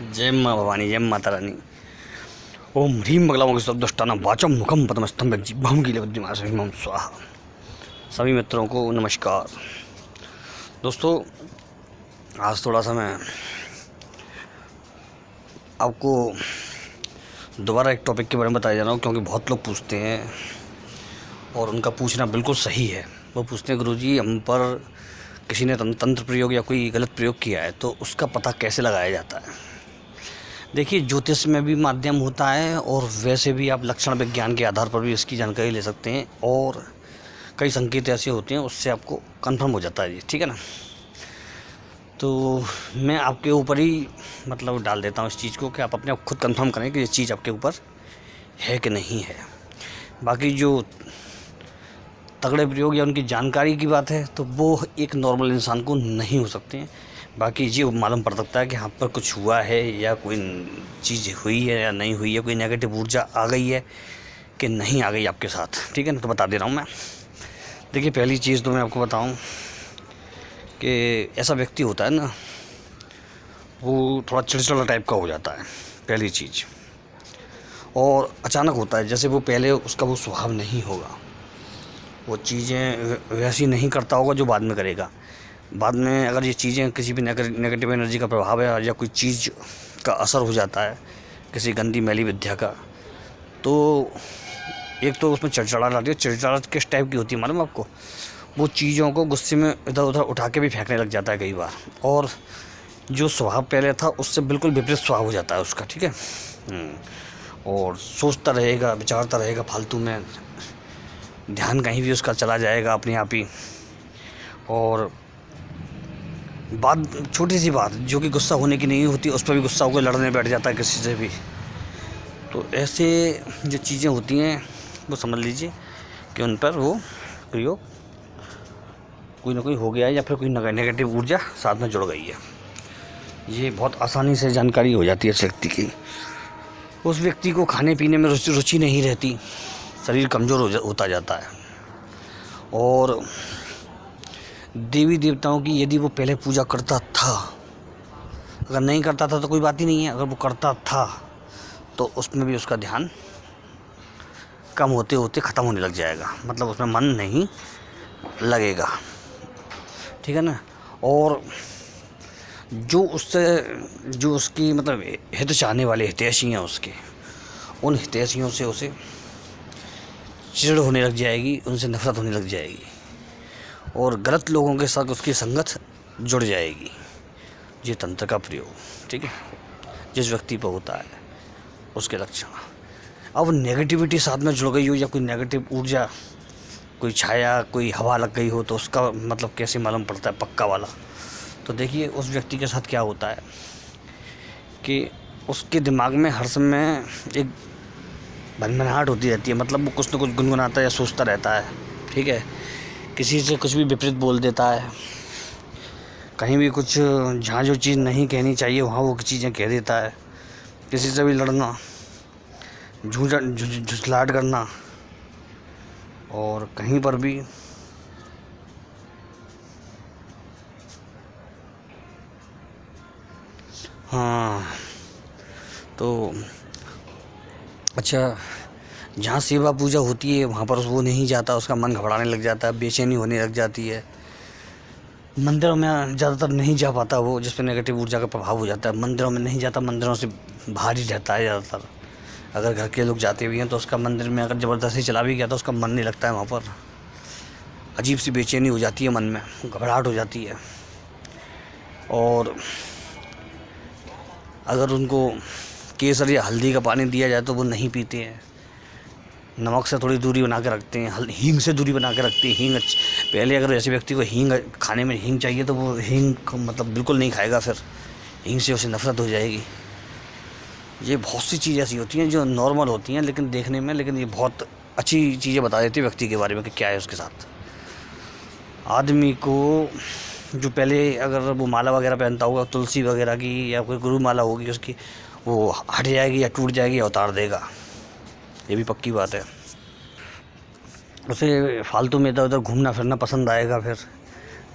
जय माँ भवानी, जय माता रानी। ओम ह्रीं बगलामुखी शब्दष्टाना वाचम मुखम पद्मस्तंभ जिह्वां कीलवद्दिमाशं स्वाहा। सभी मित्रों को नमस्कार। दोस्तों, आज थोड़ा सा मैं आपको दोबारा एक टॉपिक के बारे में बताया जा रहा हूँ, क्योंकि बहुत लोग पूछते हैं और उनका पूछना बिल्कुल सही है। वो पूछते हैं, गुरुजी हम पर किसी ने तंत्र प्रयोग या कोई गलत प्रयोग किया है तो उसका पता कैसे लगाया जाता है। देखिए, ज्योतिष में भी माध्यम होता है और वैसे भी आप लक्षण विज्ञान के आधार पर भी इसकी जानकारी ले सकते हैं, और कई संकेत ऐसे होते हैं उससे आपको कंफर्म हो जाता है जी, ठीक है ना। तो मैं आपके ऊपर ही डाल देता हूँ इस चीज़ को कि आप अपने आप खुद कंफर्म करें कि ये चीज़ आपके ऊपर है कि नहीं है। बाकी जो तगड़े प्रयोग या उनकी जानकारी की बात है तो वो एक नॉर्मल इंसान को नहीं हो सकते हैं। बाकी ये मालूम पड़ सकता है कि यहाँ पर कुछ हुआ है या कोई चीज़ हुई है या नहीं हुई है, कोई नेगेटिव ऊर्जा आ गई है कि नहीं आ गई आपके साथ, ठीक है ना। तो बता दे रहा हूँ मैं। देखिए, पहली चीज़ तो मैं आपको बताऊँ कि ऐसा व्यक्ति होता है ना, वो थोड़ा चिड़चिड़ा टाइप का हो जाता है, पहली चीज़। और अचानक होता है, जैसे वो पहले उसका वो स्वभाव नहीं होगा, वो चीज़ें वैसी नहीं करता होगा जो बाद में करेगा। बाद में अगर ये चीज़ें किसी भी नेगेटिव एनर्जी का प्रभाव है या कोई चीज़ का असर हो जाता है, किसी गंदी मैली विद्या का, तो एक तो उसमें चिड़चिड़ाहट आती है। चिड़चिड़ाहट किस टाइप की होती है मालूम आपको? वो चीज़ों को गुस्से में इधर उधर उठा के भी फेंकने लग जाता है कई बार, और जो स्वभाव पहले था उससे बिल्कुल विपरीत स्वभाव हो जाता है उसका, ठीक है। और सोचता रहेगा, विचारता रहेगा फालतू में, ध्यान कहीं भी उसका चला जाएगा अपने आप ही। और बात, छोटी सी बात जो कि गुस्सा होने की नहीं होती, उस पर भी गुस्सा होकर लड़ने बैठ जाता है किसी से भी। तो ऐसे जो चीज़ें होती हैं वो समझ लीजिए कि उन पर वो प्रयोग कोई ना कोई हो गया है, या फिर कोई नेगेटिव ऊर्जा साथ में जुड़ गई है। ये बहुत आसानी से जानकारी हो जाती है उस व्यक्ति की। उस व्यक्ति को खाने पीने में रुचि नहीं रहती, शरीर कमज़ोर होता जाता है। और देवी देवताओं की यदि वो पहले पूजा करता था, अगर नहीं करता था तो कोई बात ही नहीं है, अगर वो करता था तो उसमें भी उसका ध्यान कम होते होते ख़त्म होने लग जाएगा, उसमें मन नहीं लगेगा, ठीक है ना। और जो उसकी हित चाहने वाले हितैषी हैं उसके, उन हितैषियों से उसे चिढ़ होने लग जाएगी, उनसे नफरत होने लग जाएगी, और गलत लोगों के साथ उसकी संगत जुड़ जाएगी। ये तंत्र का प्रयोग, ठीक है, जिस व्यक्ति पर होता है उसके लक्षण। अब नेगेटिविटी साथ में जुड़ गई हो या कोई नेगेटिव ऊर्जा, कोई छाया, कोई हवा लग गई हो, तो उसका कैसे मालूम पड़ता है पक्का वाला? तो देखिए, उस व्यक्ति के साथ क्या होता है कि उसके दिमाग में हर समय एक भनभनाहट होती रहती है, वो कुछ न कुछ गुनगुनाता है या सोचता रहता है, ठीक है। किसी से कुछ भी विपरीत बोल देता है, कहीं भी कुछ, जहाँ जो चीज़ नहीं कहनी चाहिए वहाँ वो चीज़ें कह देता है। किसी से भी लड़ना, झुझलाहट करना, और कहीं पर भी हाँ, तो अच्छा, जहाँ सेवा पूजा होती है वहाँ पर वो नहीं जाता, उसका मन घबराने लग जाता है, बेचैनी होने लग जाती है। मंदिरों में ज़्यादातर नहीं जा पाता वो, जिस पर नेगेटिव ऊर्जा का प्रभाव हो जाता है। मंदिरों में नहीं जाता, मंदिरों से बाहर ही रहता है ज़्यादातर। अगर घर के लोग जाते भी हैं तो उसका मंदिर में अगर ज़बरदस्ती चला भी गया तो उसका मन नहीं लगता है वहाँ पर। अजीब सी बेचैनी हो जाती है मन में, घबराहट हो जाती है। और अगर उनको केसर या हल्दी का पानी दिया जाए तो वो नहीं पीते हैं। नमक से थोड़ी दूरी बना के रखते हैं, हींग से दूरी बना के रखते हैं। हींग पहले अगर ऐसे व्यक्ति को हींग खाने में हींग चाहिए तो वो हींग बिल्कुल नहीं खाएगा, फिर हींग से उसे नफरत हो जाएगी। ये बहुत सी चीज़ें ऐसी होती हैं जो नॉर्मल होती हैं लेकिन देखने में, लेकिन ये बहुत अच्छी चीज़ें बता देती है व्यक्ति के बारे में कि क्या है उसके साथ। आदमी को जो पहले अगर वो माला वगैरह पहनता होगा तुलसी वगैरह की, या कोई गुरु माला होगी उसकी, वो हट जाएगी या टूट जाएगी या उतार देगा, ये भी पक्की बात है। उसे फालतू में इधर उधर घूमना फिरना पसंद आएगा, फिर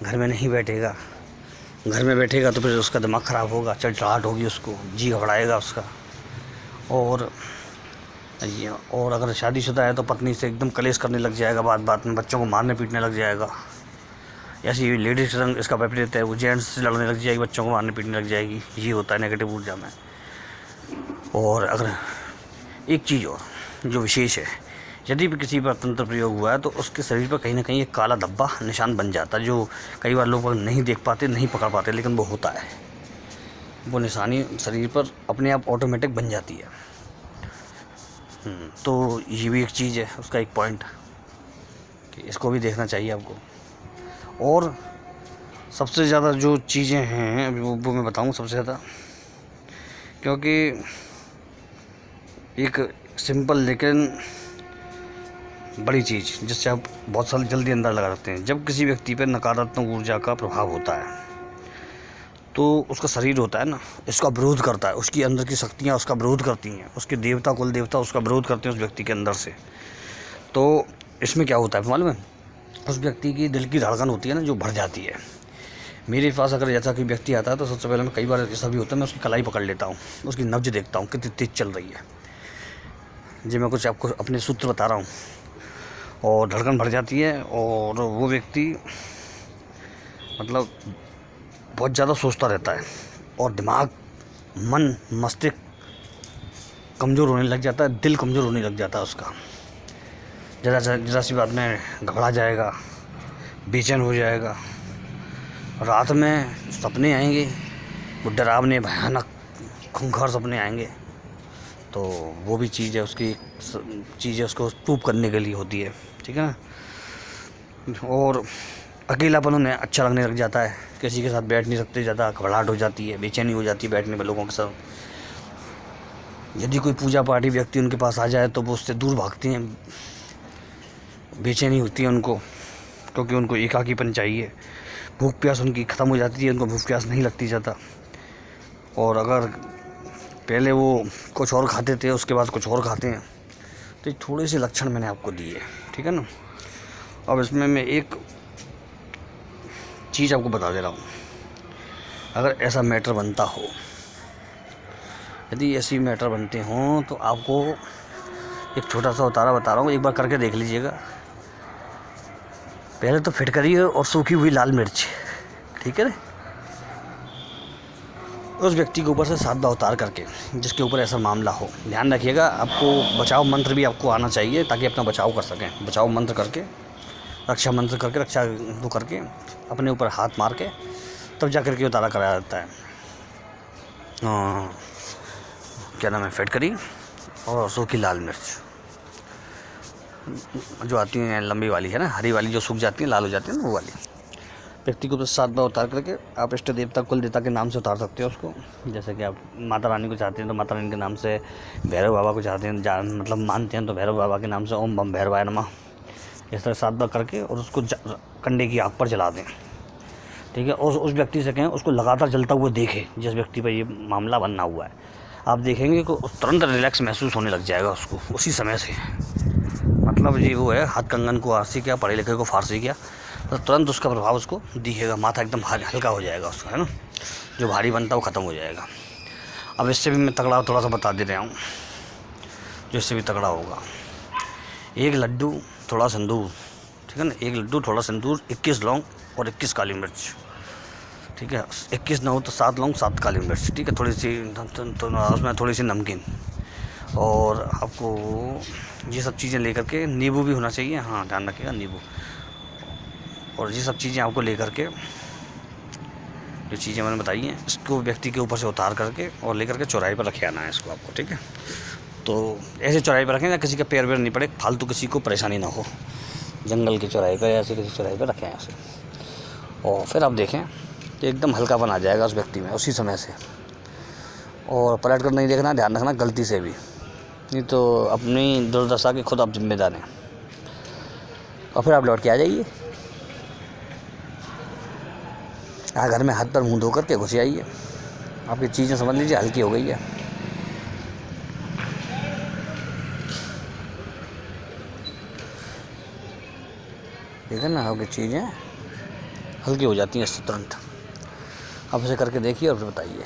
घर में नहीं बैठेगा, घर में बैठेगा तो फिर उसका दिमाग ख़राब होगा, चिड़चिड़ाहट होगी, उसको जी घबराएगा उसका। और अगर शादीशुदा है तो पत्नी से एकदम कलेश करने लग जाएगा, बात बात में बच्चों को मारने पीटने लग जाएगा। ऐसी लेडीज रंग इसका विपरीत है, वो जेंट्स से लड़ने लग जाएगी, बच्चों को मारने पीटने लग जाएगी। ये होता है नेगेटिव ऊर्जा में। और अगर एक चीज़ और जो विशेष है, यदि भी किसी पर तंत्र प्रयोग हुआ है तो उसके शरीर पर कहीं ना कहीं एक काला धब्बा निशान बन जाता है, जो कई बार लोग नहीं देख पाते, नहीं पकड़ पाते, लेकिन वो होता है। वो निशानी शरीर पर अपने आप ऑटोमेटिक बन जाती है। तो ये भी एक चीज़ है, उसका एक पॉइंट कि इसको भी देखना चाहिए आपको। और सबसे ज़्यादा जो चीज़ें हैं वो मैं बताऊँ सबसे ज़्यादा, क्योंकि एक सिंपल लेकिन बड़ी चीज़ जिससे आप बहुत साल जल्दी अंदर लगा सकते हैं। जब किसी व्यक्ति पर नकारात्मक ऊर्जा का प्रभाव होता है तो उसका शरीर होता है ना, इसका विरोध करता है, उसकी अंदर की शक्तियाँ उसका विरोध करती हैं, उसके देवता कुल देवता उसका विरोध करते हैं उस व्यक्ति के अंदर से। तो इसमें क्या होता है मालूम है, उस व्यक्ति की दिल की धड़कन होती है ना, जो बढ़ जाती है। मेरे पास अगर ऐसा कोई व्यक्ति आता है तो सबसे पहले मैं, कई बार ऐसा भी होता है, मैं उसकी कलाई पकड़ लेता हूँ, उसकी नब्ज देखता हूँ कितनी तेज चल रही है। जी मैं कुछ आपको अपने सूत्र बता रहा हूँ। और धड़कन बढ़ जाती है और वो व्यक्ति मतलब बहुत ज़्यादा सोचता रहता है और दिमाग, मन, मस्तिष्क कमज़ोर होने लग जाता है, दिल कमज़ोर होने लग जाता है उसका। जरा सी बात में घबरा जाएगा, बेचैन हो जाएगा। रात में सपने आएंगे, वो डरावने भयानक खूंखार सपने आएंगे। तो वो भी चीज़ है, उसकी चीज़ें उसको प्रूव करने के लिए होती है, ठीक है ना। और अकेलापन उन्हें अच्छा लगने लग जाता है, किसी के साथ बैठ नहीं सकते, ज़्यादा घबराहट हो जाती है, बेचैनी हो जाती है बैठने में लोगों के साथ। यदि कोई पूजा पाठी व्यक्ति उनके पास आ जाए तो वो उससे दूर भागती हैं, बेचैनी होती है उनको, क्योंकि उनको एकाकीपन चाहिए। भूख प्यास उनकी ख़त्म हो जाती है, उनको भूख प्यास नहीं लगती ज़्यादा। और अगर पहले वो कुछ और खाते थे, उसके बाद कुछ और खाते हैं, तो थोड़े से लक्षण मैंने आपको दिए, ठीक है ना। अब इसमें मैं एक चीज़ आपको बता दे रहा हूँ। अगर ऐसा मैटर बनता हो, यदि ऐसी मैटर बनते हों, तो आपको एक छोटा सा उतारा बता रहा हूँ, एक बार करके देख लीजिएगा। पहले तो फिटकरी और सूखी हुई लाल मिर्च, ठीक है ना, उस व्यक्ति के ऊपर से 7 बार उतार करके, जिसके ऊपर ऐसा मामला हो। ध्यान रखिएगा, आपको बचाव मंत्र भी आपको आना चाहिए ताकि अपना बचाव कर सकें। बचाव मंत्र करके, रक्षा मंत्र करके, रक्षा वो करके अपने ऊपर हाथ मार के तब जा करके उतारा कराया जाता है। क्या नाम है, फिटकरी और सूखी लाल मिर्च जो आती हैं लंबी वाली, है ना, हरी वाली जो सूख जाती है, लाल हो जाती है ना, वो वाली। व्यक्ति को तो 7 बार उतार करके आप इष्ट देवता कुल देवता के नाम से उतार सकते हो उसको। जैसे कि आप माता रानी को चाहते हैं तो माता रानी के नाम से, भैरव बाबा को चाहते हैं मतलब मानते हैं तो भैरव बाबा के नाम से ओम बम भैरवाय नमः। इस तरह 7 बार करके और उसको कंडे की आग पर जला दें, ठीक है। और उस व्यक्ति से कहें उसको लगातार जलता हुआ देखे, जिस व्यक्ति पर ये मामला बनना हुआ है। आप देखेंगे कि तुरंत रिलैक्स महसूस होने लग जाएगा उसको उसी समय से। मतलब ये वो है, हाथ कंगन को आरसी किया, पढ़े लिखे को फारसी किया, तो तुरंत उसका प्रभाव उसको दिखेगा। माथा एकदम हल्का हो जाएगा उसका, है ना, जो भारी बनता है वो ख़त्म हो जाएगा। अब इससे भी मैं तगड़ा थोड़ा सा बता दे रहा हूँ, जो इससे भी तगड़ा होगा। 1 लड्डू थोड़ा सिंदूर, ठीक है ना, 1 लड्डू थोड़ा सिंदूर, 21 लौंग और 21 काली मिर्च, ठीक है। 21 ना हो तो 7 लौंग 7 काली मिर्च, ठीक है। थोड़ी सी उसमें थोड़ी सी नमकीन, और आपको ये सब चीज़ें लेकर के, नींबू भी होना चाहिए, हाँ ध्यान रखिएगा नींबू। और ये सब चीज़ें आपको लेकर के, जो चीज़ें मैंने बताई हैं, इसको व्यक्ति के ऊपर से उतार करके और लेकर के चौराहे पर रखे आना है इसको आपको, ठीक है। तो ऐसे चौराहे पर रखें ना, किसी का पैर वैर नहीं पड़े, फालतू किसी को परेशानी ना हो। जंगल के चौराहे पर या ऐसे किसी चौराहे पर रखें ऐसे। और फिर आप देखें कि एकदम हल्कापन आ जाएगा उस व्यक्ति में उसी समय से। और पलट कर नहीं देखना, ध्यान रखना गलती से भी, नहीं तो अपनी दुर्दशा के खुद आप जिम्मेदार हैं। और फिर आप लौट के आ जाइए, घर में हाथ पर मुंह धो करके घुस आइए। आपकी चीज़ें समझ लीजिए हल्की हो गई है। ठीक है ना, आपकी चीज़ें हल्की हो जाती हैं इससे तुरंत। आप इसे करके देखिए और फिर बताइए।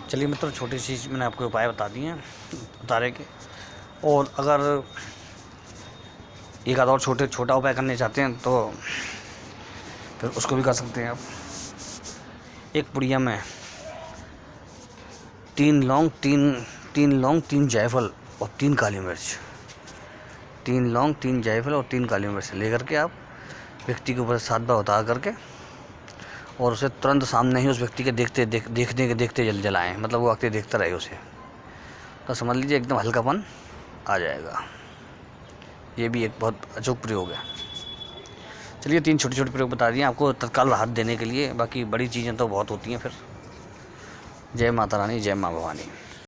चलिए मित्रों, छोटी सी मैंने आपको उपाय बता दिए हैं उतारे के, और अगर एक आधा और छोटा उपाय करने चाहते हैं तो फिर उसको भी कर सकते हैं आप। एक पुड़िया में 3 लौंग, 3 जायफल और 3 काली मिर्च, 3 लौंग, 3 जायफल और 3 काली मिर्च लेकर के आप व्यक्ति के ऊपर 7 बार उतार करके और उसे तुरंत सामने ही उस व्यक्ति के देखते जलाएं, मतलब वो व्यक्ति देखता रहे उसे, तो समझ लीजिए एकदम हल्कापन आ जाएगा। ये भी एक बहुत अचूक प्रयोग है। चलिए 3 छोटे प्रयोग बता दिए आपको तत्काल राहत देने के लिए, बाकी बड़ी चीज़ें तो बहुत होती हैं फिर। जय माता रानी, जय माँ भवानी।